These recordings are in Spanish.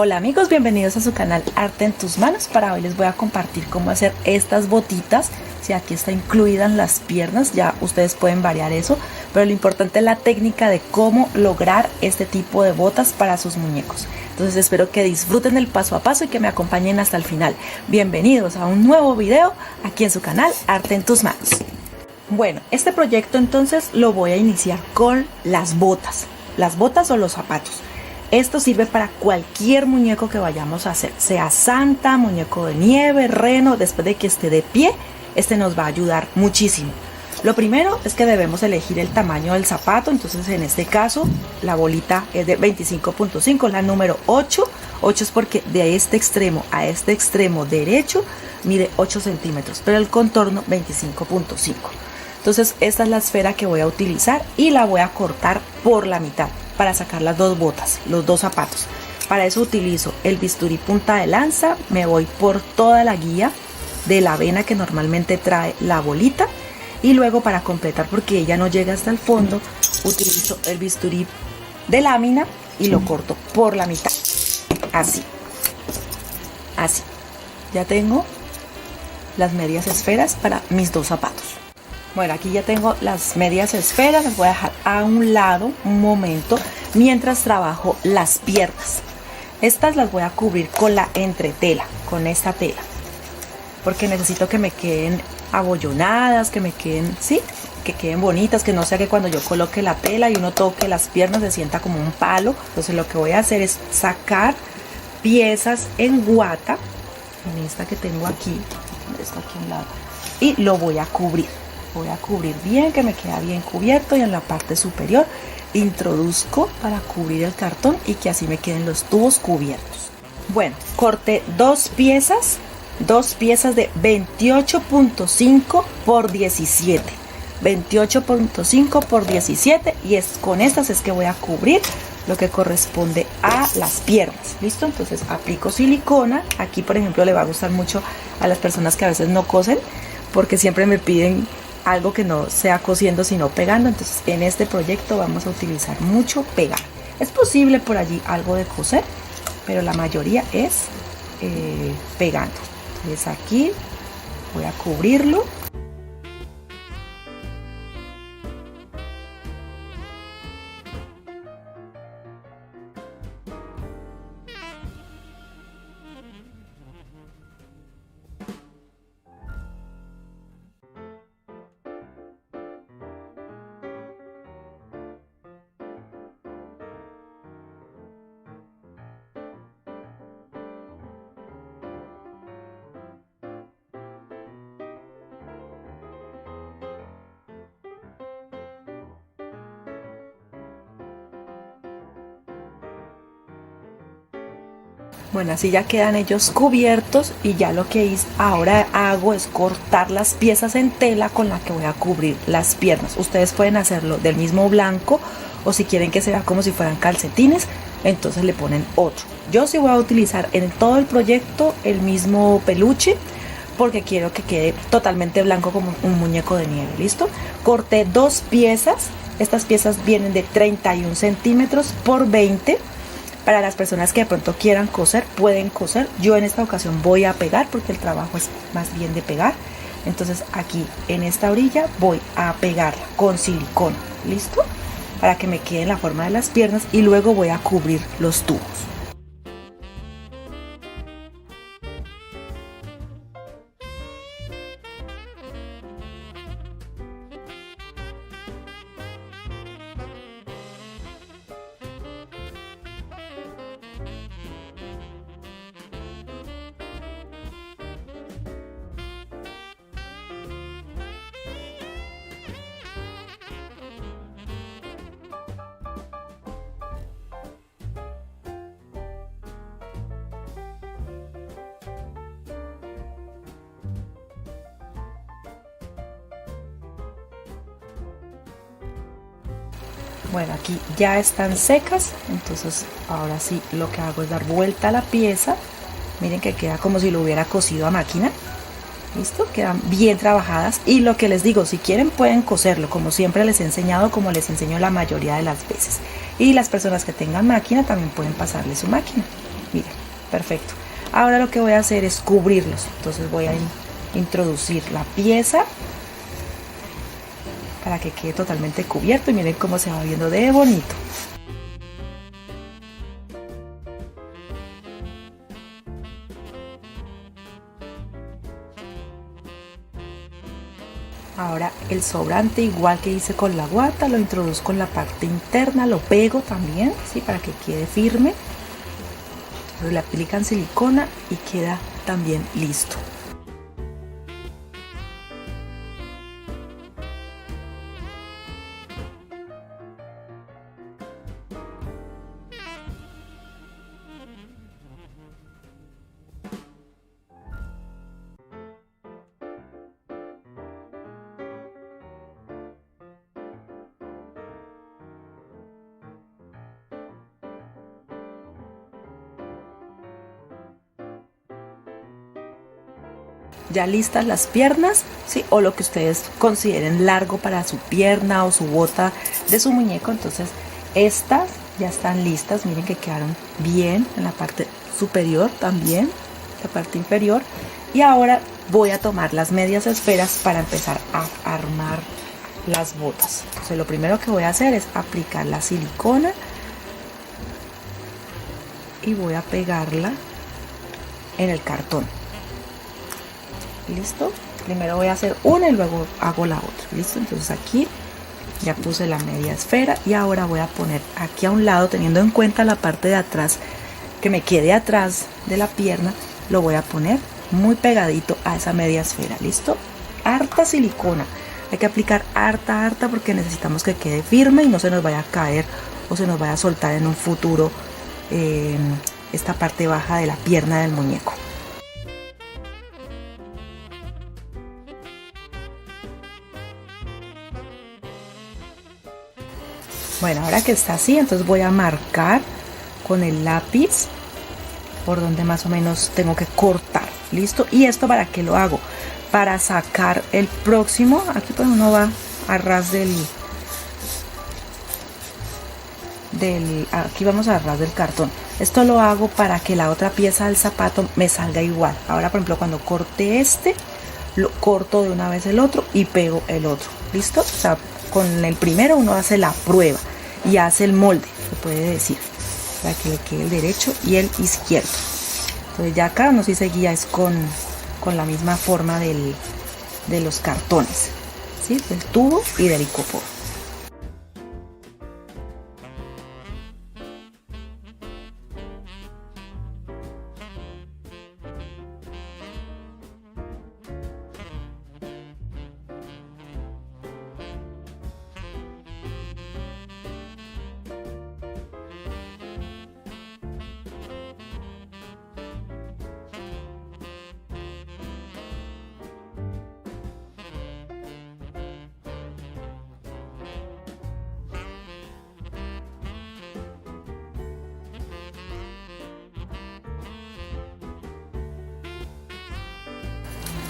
Hola amigos, bienvenidos a su canal Arte en tus manos. Para hoy les voy a compartir cómo hacer estas botitas. Si aquí está incluida en las piernas, ya ustedes pueden variar eso, pero lo importante es la técnica de cómo lograr este tipo de botas para sus muñecos. Entonces espero que disfruten el paso a paso y que me acompañen hasta el final. Bienvenidos a un nuevo video aquí en su canal Arte en tus manos. Bueno, este proyecto entonces lo voy a iniciar con las botas o los zapatos. Esto sirve para cualquier muñeco que vayamos a hacer, sea Santa, muñeco de nieve, reno. Después de que esté de pie, este nos va a ayudar muchísimo. Lo primero es que debemos elegir el tamaño del zapato. Entonces en este caso la bolita es de 25.5, la número 8. 8 es porque de este extremo a este extremo derecho mide 8 centímetros, pero el contorno 25.5. Entonces esta es la esfera que voy a utilizar y la voy a cortar por la mitad para sacar las dos botas, los dos zapatos. Para eso utilizo el bisturí punta de lanza, me voy por toda la guía de la vena que normalmente trae la bolita, y luego para completar, porque ella no llega hasta el fondo, utilizo el bisturí de lámina y lo corto por la mitad, así. Ya tengo las medias esferas para mis dos zapatos. Bueno, aquí ya tengo las medias esferas, las voy a dejar a un lado un momento mientras trabajo las piernas. Estas las voy a cubrir con la entretela, con esta tela, porque necesito que me queden abollonadas, que me queden, sí, que queden bonitas, que no sea que cuando yo coloque la tela y uno toque las piernas se sienta como un palo. Entonces lo que voy a hacer es sacar piezas en guata, en esta que tengo aquí, esta aquí a un lado, y lo voy a cubrir. Voy a cubrir bien, que me queda bien cubierto, y en la parte superior introduzco para cubrir el cartón y que así me queden los tubos cubiertos. Bueno, corté dos piezas de 28.5 por 17. 28.5 por 17, y con estas es que voy a cubrir lo que corresponde a las piernas. ¿Listo? Entonces aplico silicona. Aquí, por ejemplo, le va a gustar mucho a las personas que a veces no cosen, porque siempre me piden algo que no sea cosiendo sino pegando. Entonces en este proyecto vamos a utilizar mucho pegar. Es posible por allí algo de coser, pero la mayoría es pegando. Entonces aquí voy a cubrirlo. Bueno, así ya quedan ellos cubiertos, y ya lo que ahora hago es cortar las piezas en tela con la que voy a cubrir las piernas. Ustedes pueden hacerlo del mismo blanco, o si quieren que se vea como si fueran calcetines, entonces le ponen otro. Yo sí voy a utilizar en todo el proyecto el mismo peluche, porque quiero que quede totalmente blanco como un muñeco de nieve. ¿Listo? Corté dos piezas. Estas piezas vienen de 31 centímetros por 20. Para las personas que de pronto quieran coser, pueden coser. Yo en esta ocasión voy a pegar, porque el trabajo es más bien de pegar. Entonces aquí en esta orilla voy a pegarla con silicona. ¿Listo? Para que me quede en la forma de las piernas, y luego voy a cubrir los tubos. Bueno, aquí ya están secas, entonces ahora sí lo que hago es dar vuelta a la pieza. Miren que queda como si lo hubiera cosido a máquina. ¿Listo? Quedan bien trabajadas, y lo que les digo, si quieren pueden coserlo, como siempre les he enseñado, como les enseño la mayoría de las veces. Y las personas que tengan máquina también pueden pasarle su máquina. Miren. perfecto. Ahora lo que voy a hacer es cubrirlos. Entonces voy a introducir la pieza para que quede totalmente cubierto y miren cómo se va viendo de bonito. Ahora el sobrante, igual que hice con la guata, lo introduzco en la parte interna, lo pego también, ¿sí? Para que quede firme. Entonces le aplican silicona y queda también listo. Ya listas las piernas, ¿sí? O lo que ustedes consideren largo para su pierna o su bota de su muñeco. Entonces estas ya están listas, miren que quedaron bien en la parte superior también, la parte inferior. Y ahora voy a tomar las medias esferas para empezar a armar las botas. Entonces lo primero que voy a hacer es aplicar la silicona y voy a pegarla en el cartón. ¿Listo? Primero voy a hacer una y luego hago la otra. ¿Listo? Entonces aquí ya puse la media esfera y ahora voy a poner aquí a un lado, teniendo en cuenta la parte de atrás, que me quede atrás de la pierna, lo voy a poner muy pegadito a esa media esfera. ¿Listo? Harta silicona. Hay que aplicar harta porque necesitamos que quede firme y no se nos vaya a caer o se nos vaya a soltar en un futuro esta parte baja de la pierna del muñeco. Bueno, ahora que está así, entonces voy a marcar con el lápiz por donde más o menos tengo que cortar. ¿Listo? ¿Y esto para qué lo hago? Para sacar el próximo. Aquí pues uno va a ras aquí vamos a ras del cartón. Esto lo hago para que la otra pieza del zapato me salga igual. Ahora, por ejemplo, cuando corte este, lo corto de una vez el otro y pego el otro. ¿Listo? O sea, con el primero uno hace la prueba y hace el molde, se puede decir, para que le quede el derecho y el izquierdo. Entonces ya acá uno sí se guía es con la misma forma de los cartones, ¿sí? Del tubo y del icopor.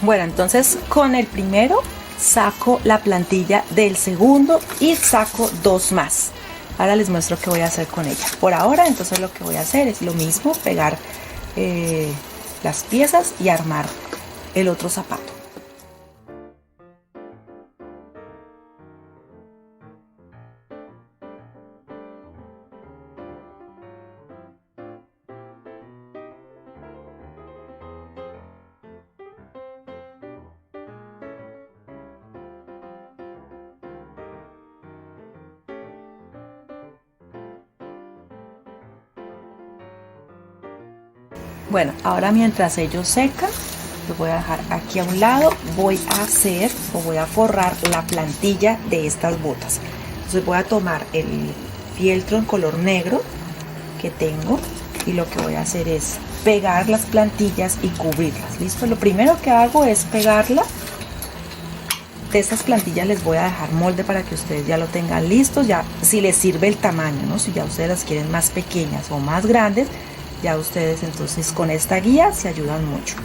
Bueno, entonces con el primero saco la plantilla del segundo y saco dos más. Ahora les muestro qué voy a hacer con ella. Por ahora, entonces lo que voy a hacer es lo mismo, pegar las piezas y armar el otro zapato. Bueno, ahora mientras ellos secan, los voy a dejar aquí a un lado. Voy a hacer o voy a forrar la plantilla de estas botas. Entonces voy a tomar el fieltro en color negro que tengo y lo que voy a hacer es pegar las plantillas y cubrirlas. ¿Listo? Lo primero que hago es pegarla. De estas plantillas les voy a dejar molde para que ustedes ya lo tengan listos, ya si les sirve el tamaño, ¿no? Si ya ustedes las quieren más pequeñas o más grandes, ya ustedes entonces con esta guía se ayudan mucho.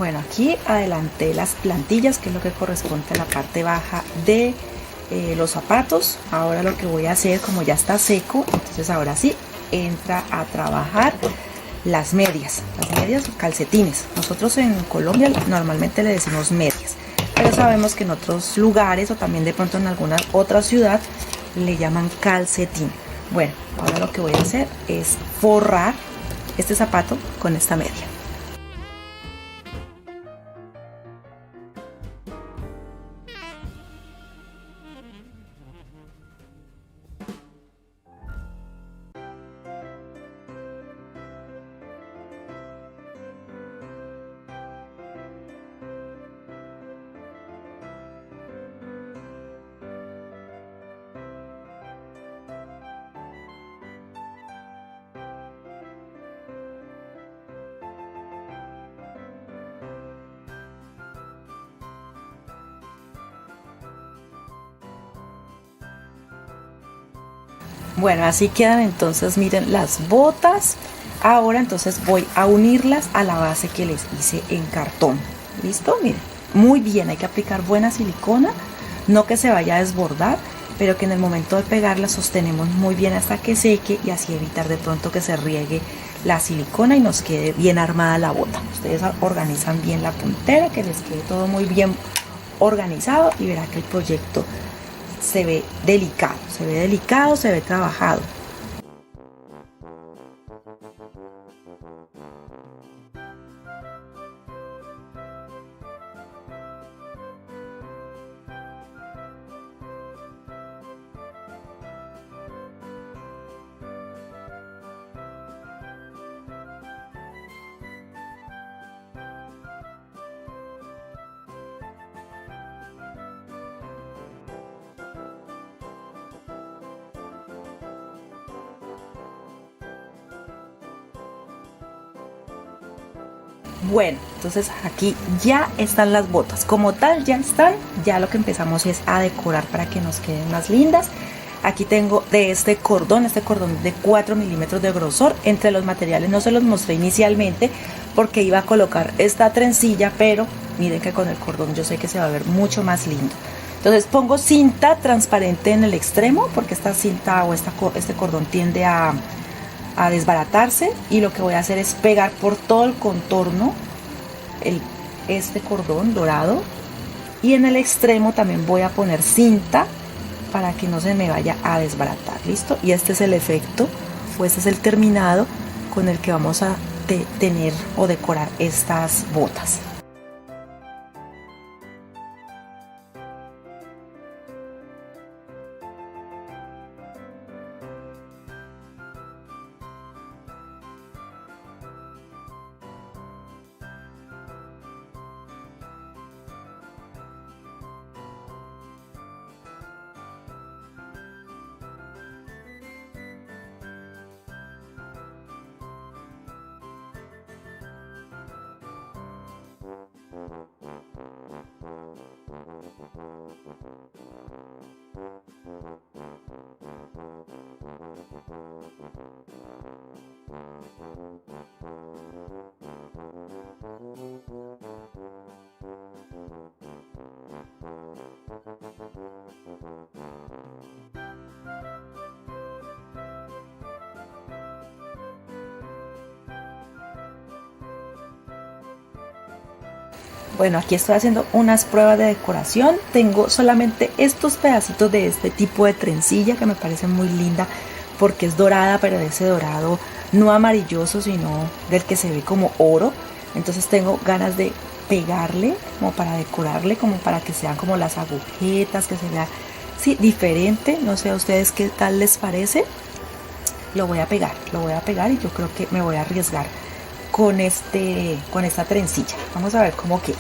Bueno, aquí adelanté las plantillas, que es lo que corresponde a la parte baja de los zapatos. Ahora lo que voy a hacer, como ya está seco, entonces ahora sí entra a trabajar las medias o calcetines. Nosotros en Colombia normalmente le decimos medias, pero sabemos que en otros lugares o también de pronto en alguna otra ciudad le llaman calcetín. Bueno, ahora lo que voy a hacer es forrar este zapato con esta media. Bueno, así quedan entonces, miren las botas. Ahora entonces voy a unirlas a la base que les hice en cartón. ¿Listo? Miren, muy bien, hay que aplicar buena silicona, no que se vaya a desbordar, pero que en el momento de pegarla sostenemos muy bien hasta que seque y así evitar de pronto que se riegue la silicona y nos quede bien armada la bota. Ustedes organizan bien la puntera, que les quede todo muy bien organizado y verá que el proyecto se ve delicado, se ve trabajado. Bueno, entonces aquí ya están las botas, como tal ya están, ya lo que empezamos es a decorar para que nos queden más lindas. Aquí tengo de este cordón de 4 milímetros de grosor. Entre los materiales no se los mostré inicialmente porque iba a colocar esta trencilla, pero miren que con el cordón yo sé que se va a ver mucho más lindo. Entonces pongo cinta transparente en el extremo porque esta cinta o este cordón tiende a desbaratarse, y lo que voy a hacer es pegar por todo el contorno este cordón dorado, y en el extremo también voy a poner cinta para que no se me vaya a desbaratar. Listo, y este es el efecto o este es el terminado con el que vamos a tener o decorar estas botas. Bueno, aquí estoy haciendo unas pruebas de decoración. Tengo solamente estos pedacitos de este tipo de trencilla que me parece muy linda porque es dorada, pero de ese dorado no amarilloso, sino del que se ve como oro. Entonces tengo ganas de pegarle como para decorarle, como para que sean como las agujetas, que se vea sí, diferente. No sé a ustedes qué tal les parece. Lo voy a pegar y yo creo que me voy a arriesgar con esta trencilla. Vamos a ver cómo queda.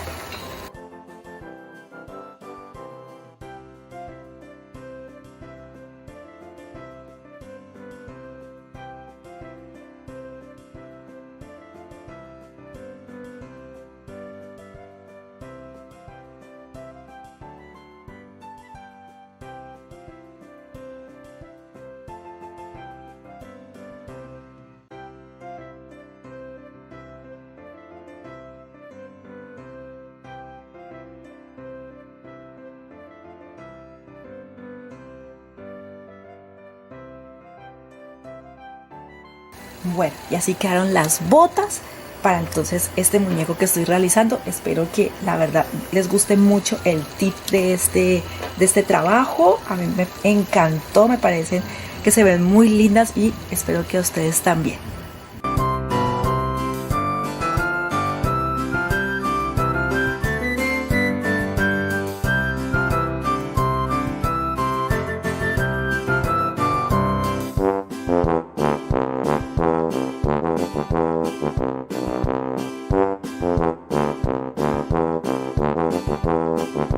Bueno, y así quedaron las botas para entonces este muñeco que estoy realizando. Espero que la verdad les guste mucho el tip de este trabajo. A mí me encantó, me parecen que se ven muy lindas y espero que a ustedes también.